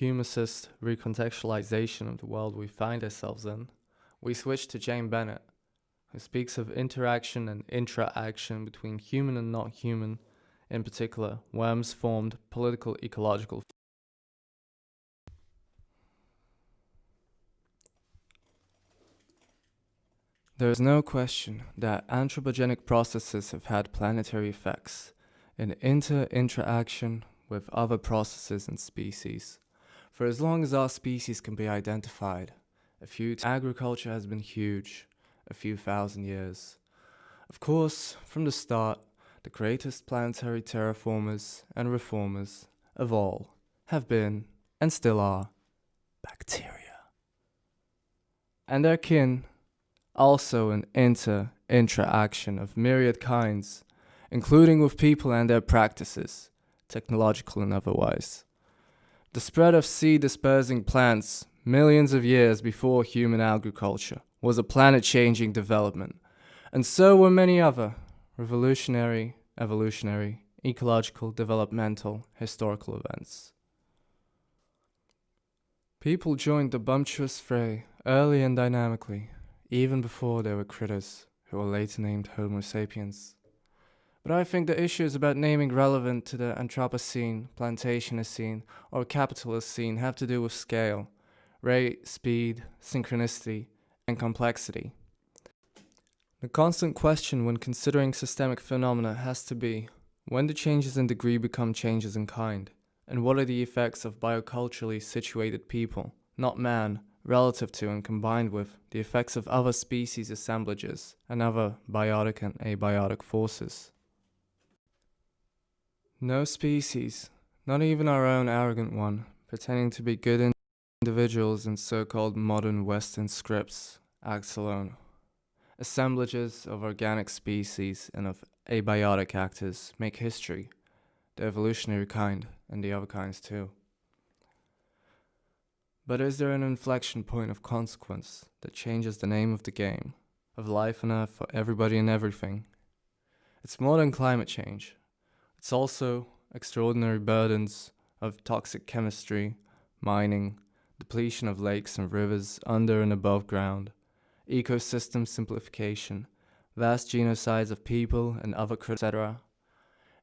Humanicist recontextualization of the world we find ourselves in, we switch to Jane Bennett, who speaks of interaction and intra-action between human and not human, in particular, worms formed political ecological. There is no question that anthropogenic processes have had planetary effects in interaction with other processes and species. For as long as our species can be identified, agriculture has been huge, a few thousand years. Of course, from the start, the greatest planetary terraformers and reformers of all have been, and still are, bacteria. And their kin, also an interaction of myriad kinds, including with people and their practices, technological and otherwise. The spread of seed-dispersing plants millions of years before human agriculture was a planet-changing development, and so were many other revolutionary, evolutionary, ecological, developmental, historical events. People joined the bumptious fray early and dynamically, even before there were critters who were later named Homo sapiens. But I think the issues about naming relevant to the Anthropocene, Plantationocene, or Capitalocene have to do with scale, rate, speed, synchronicity, and complexity. The constant question when considering systemic phenomena has to be, when do changes in degree become changes in kind? And what are the effects of bioculturally situated people, not man, relative to and combined with the effects of other species assemblages and other biotic and abiotic forces? No species, not even our own arrogant one, pretending to be good individuals in so-called modern Western scripts, acts alone. Assemblages of organic species and of abiotic actors make history, the evolutionary kind, and the other kinds too. But is there an inflection point of consequence that changes the name of the game, of life on Earth for everybody and everything? It's more than climate change. It's also extraordinary burdens of toxic chemistry, mining, depletion of lakes and rivers under and above ground, ecosystem simplification, vast genocides of people and other etc.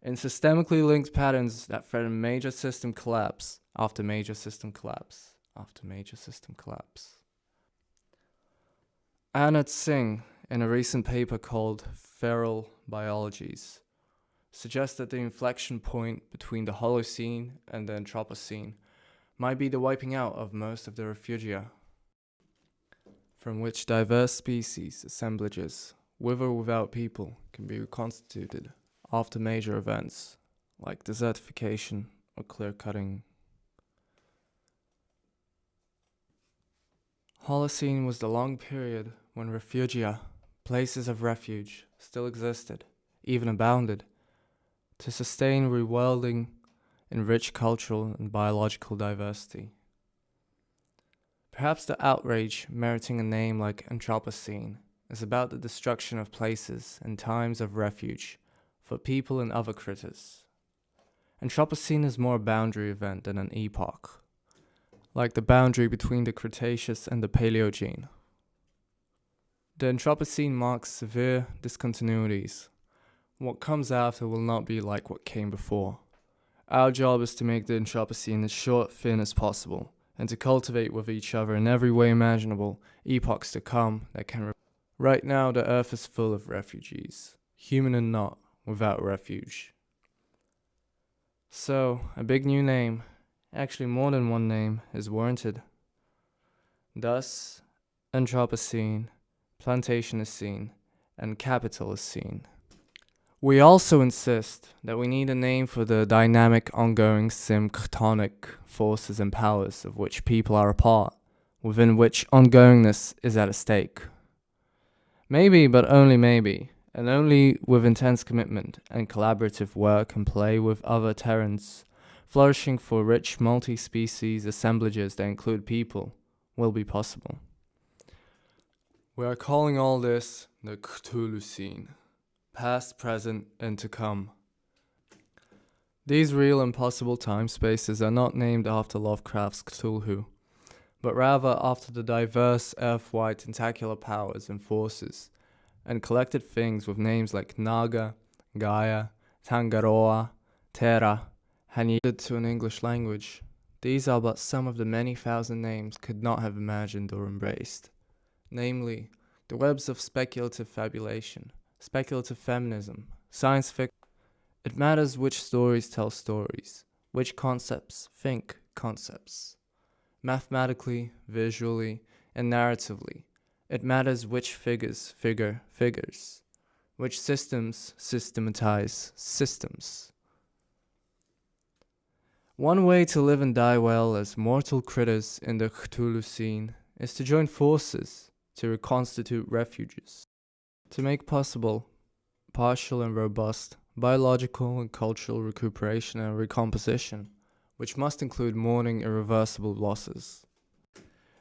In systemically linked patterns that threaten major system collapse after major system collapse after major system collapse. Anand Singh, in a recent paper called Feral Biologies, suggests that the inflection point between the Holocene and the Anthropocene might be the wiping out of most of the refugia, from which diverse species assemblages, with or without people, can be reconstituted after major events like desertification or clear-cutting. Holocene was the long period when refugia, places of refuge, still existed, even abounded, to sustain rewilding in rich cultural and biological diversity. Perhaps the outrage meriting a name like Anthropocene is about the destruction of places and times of refuge for people and other critters. Anthropocene is more a boundary event than an epoch, like the boundary between the Cretaceous and the Paleogene. The Anthropocene marks severe discontinuities. What comes after will not be like what came before. Our job is to make the Anthropocene as short, thin as possible, and to cultivate with each other in every way imaginable epochs to come that can. Right now, the Earth is full of refugees, human and not, without refuge. So, a big new name, actually more than one name, is warranted. Thus, Anthropocene, Plantationocene, and Capitalocene. We also insist that we need a name for the dynamic, ongoing, synchronic forces and powers of which people are a part, within which ongoingness is at stake. Maybe, but only maybe, and only with intense commitment and collaborative work and play with other terrans, flourishing for rich multi-species assemblages that include people, will be possible. We are calling all this the Cthulhucene. Past, present, and to come. These real and possible time spaces are not named after Lovecraft's Cthulhu, but rather after the diverse Earth-wide tentacular powers and forces, and collected things with names like Naga, Gaia, Tangaroa, Terra, handed to an English language. These are but some of the many thousand names could not have imagined or embraced, namely, the webs of speculative fabulation, speculative feminism, science fiction. It matters which stories tell stories, which concepts think concepts. Mathematically, visually, and narratively, it matters which figures figure figures, which systems systematize systems. One way to live and die well as mortal critters in the Cthulhu scene is to join forces to reconstitute refuges, to make possible partial and robust biological and cultural recuperation and recomposition, which must include mourning irreversible losses.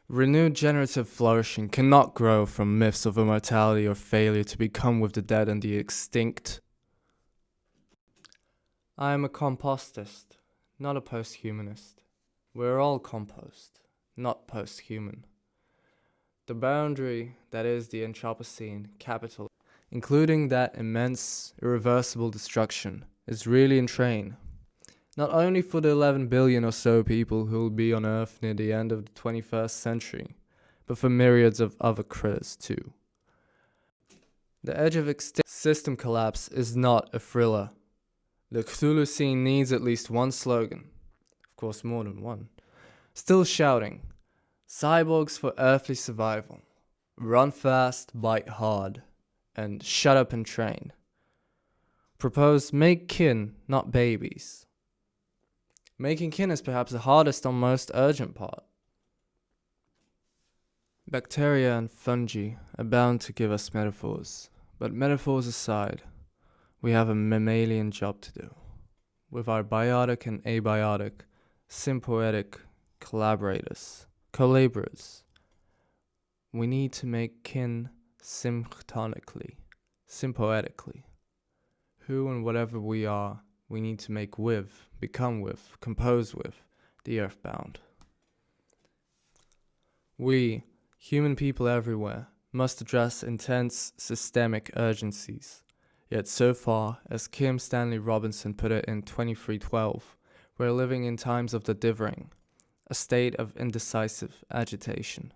Renewed generative flourishing cannot grow from myths of immortality or failure to become with the dead and the extinct. I am a compostist, not a posthumanist. We're all compost, not posthuman. The boundary that is the Anthropocene capital, including that immense, irreversible destruction, is really in train. Not only for the 11 billion or so people who will be on Earth near the end of the 21st century, but for myriads of other critters too. The edge of system collapse is not a thriller. The Cthulhu scene needs at least one slogan, of course more than one, still shouting, cyborgs for earthly survival, run fast, bite hard, and shut up and train. Propose make kin, not babies. Making kin is perhaps the hardest and most urgent part. Bacteria and fungi are bound to give us metaphors, but metaphors aside, we have a mammalian job to do. With our biotic and abiotic, symbiotic collaborators, we need to make kin symptonically, symbiotically. Who and whatever we are, we need to make with, become with, compose with, the earthbound. We, human people everywhere, must address intense systemic urgencies. Yet so far, as Kim Stanley Robinson put it in 2312, we're living in times of the dithering, a state of indecisive agitation.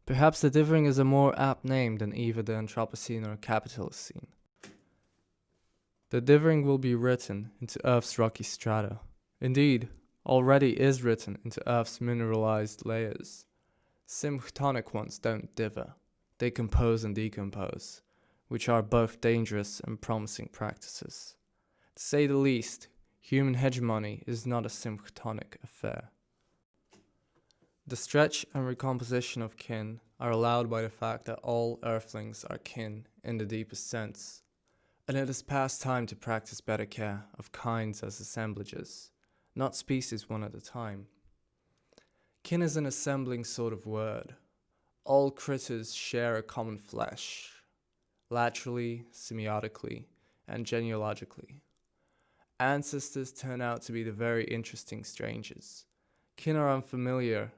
Perhaps the dithering is a more apt name than either the Anthropocene or capitalist scene. The dithering will be written into Earth's rocky strata. Indeed, already is written into Earth's mineralized layers. Symptonic ones don't dither, they compose and decompose, which are both dangerous and promising practices. To say the least, human hegemony is not a symptonic affair. The stretch and recomposition of kin are allowed by the fact that all earthlings are kin in the deepest sense, and it is past time to practice better care of kinds as assemblages, not species one at a time. Kin is an assembling sort of word. All critters share a common flesh, laterally, semiotically, and genealogically. Ancestors turn out to be the very interesting strangers. Kin are unfamiliar